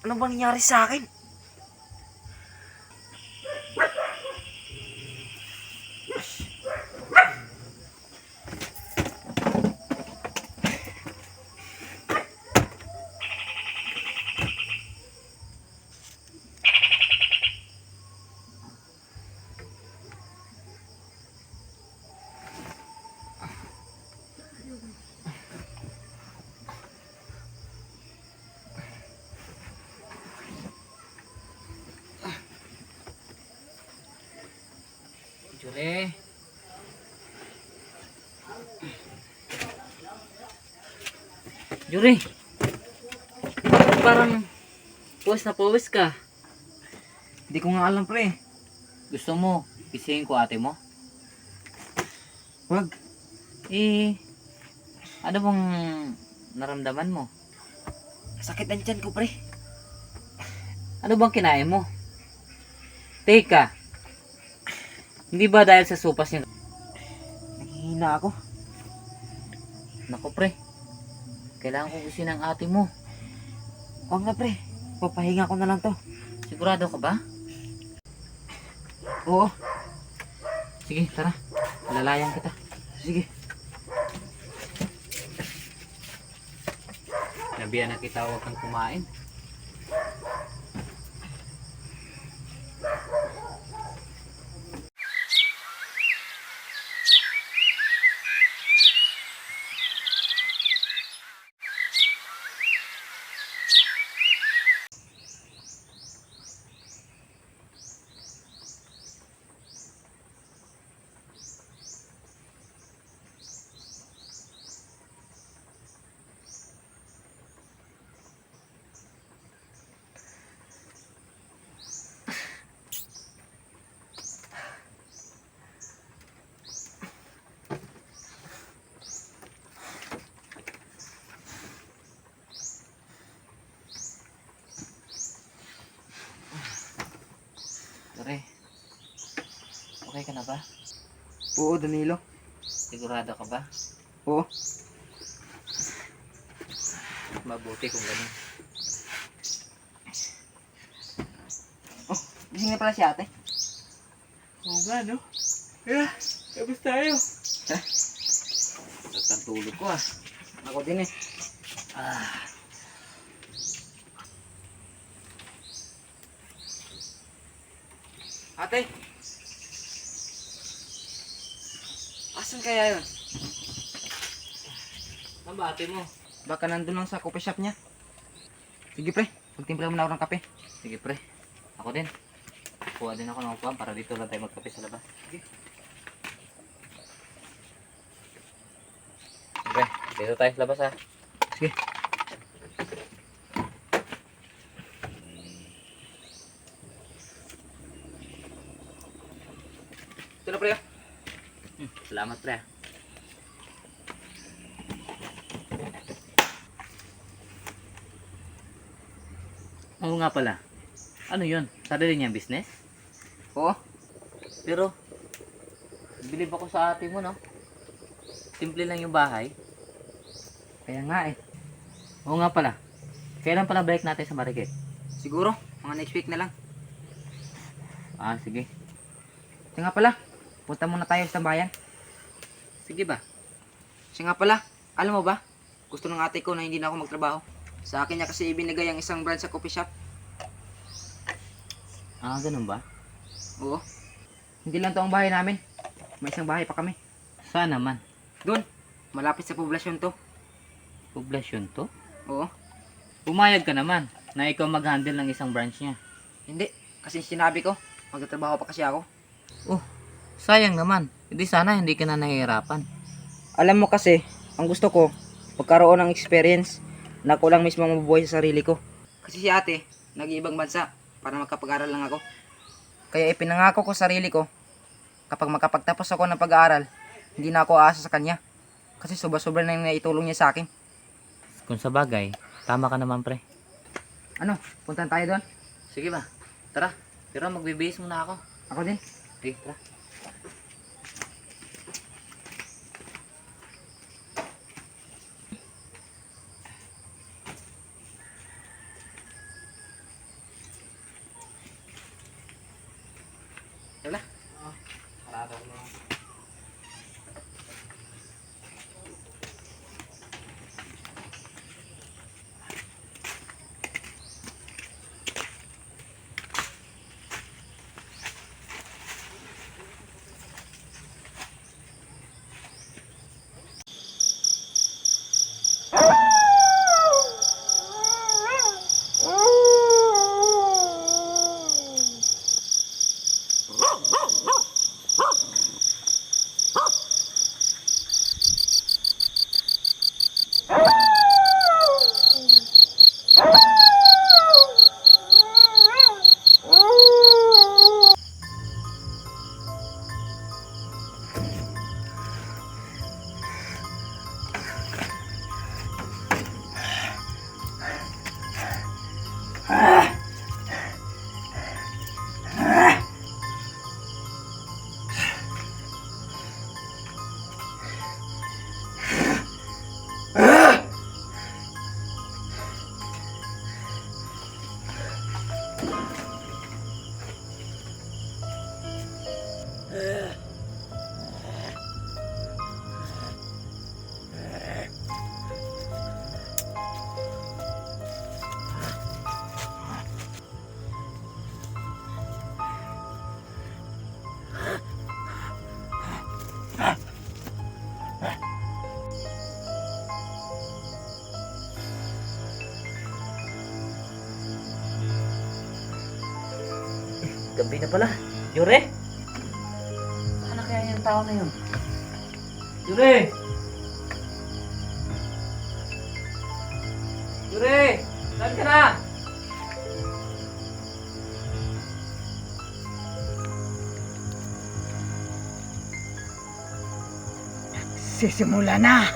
Ano bang nangyari sa akin? Jure. Jure. Parang puwes na puwes ka. Hindi ko nga alam, pre. Gusto mo, pisingin ko ate mo? Wag. Eh, ano bang naramdaman mo? Sakit ang tiyan ko, pre. Ano bang kinain mo? Teka, hindi ba dahil sa supas niya? Nanghihina ako. Naku pre, kailangan ko gusin ang ate mo. Wag na, pre. Papahinga ko na lang to. Sigurado ka ba? Oo. Sige, tara. Lalayan kita. Sige. Nabiyan na kita, huwag kang kumain. Pre, okay ka na ba? Oo, Danilo. Sigurado ka ba? Oo. Mabuti kung ganun. Oh, gising na pala si ate. Oo nga, no? Yeah, tapos tayo. Tatulog ko ah. Ako din eh. Ah, Ate! Asan kaya yun? ang bate mo. Baka nandun lang sa coffee shop niya. Sige, pre. Pagtimpla mo na ako ng kape. Sige pre, ako din. Kuha din ako ng upuan para dito lang tayo magkape sa labas. Sige. Pre, dito tayo sa labas ha. Sige. Ito na, pre. Salamat pre. Oo nga pala. Ano yun? Sarili niyang business? Oo. Pero, bilib ako sa ate mo no? Simple lang yung bahay. Kaya nga eh. Oo nga pala. Kailan pala balik natin sa Marikit? Siguro, mga next week na lang. Ah, sige. Siya nga pala. Punta muna tayo sa bayan. Sige ba? Siya nga pala. Alam mo ba? Gusto ng ate ko na hindi na ako magtrabaho. Sa akin niya kasi ibinigay ang isang branch sa coffee shop. Ah, ganun ba? Oo. Hindi lang to ang bahay namin. May isang bahay pa kami. Saan naman? Doon. Malapit sa poblasyon to. Poblasyon to? Oo. Pumayag ka naman na ikaw mag-handle ng isang branch niya. Hindi. Kasi sinabi ko, magtatrabaho pa kasi ako. Oh, sayang naman. Hindi sana hindi ka na nahihirapan. Alam mo kasi, ang gusto ko, magkaroon ng experience na ako lang mismo mabubuhay sa sarili ko. Kasi si ate, nag-iibang bansa para makapag-aral lang ako. Kaya ipinangako ko sa sarili ko, kapag makapagtapos ako ng pag-aaral, hindi na ako aasa sa kanya. Kasi sobra-sobra na yung naitulong niya sa akin. Kung sa bagay, tama ka naman pre. Ano, puntan tayo doon? Sige ba? Tara. Pero magbibihis muna ako. Ako din. Sige, tara. Gabi na pala. Yure? Saan na kaya yung tao na yun? Yure! Yure! Saan ka na? Sisimula na!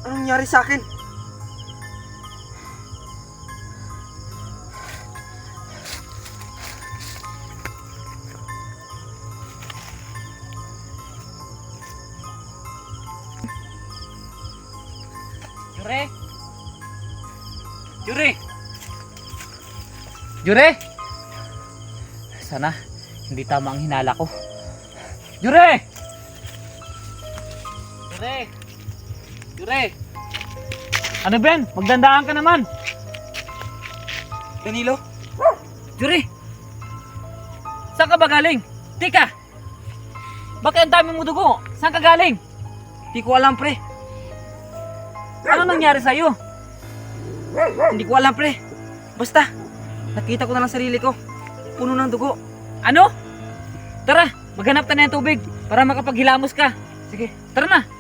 Anong nangyari sa akin? Jure? Jure? Jure? Sana hindi tama ang hinala ko. Jure! Jure! Jure! Ano Ben? Magdandaan ka naman! Danilo? Jure! Saan ka ba galing? Tika! Bakit ang dami mo dugo? Saan ka galing? Di ko alam, pre. Ano nangyari sa'yo? Hindi ko alam, pre. Basta, nakita ko na lang sarili ko. Puno ng dugo. Ano? Tara, maghanap tayo ng tubig para makapaghilamos ka. Sige. Tara na!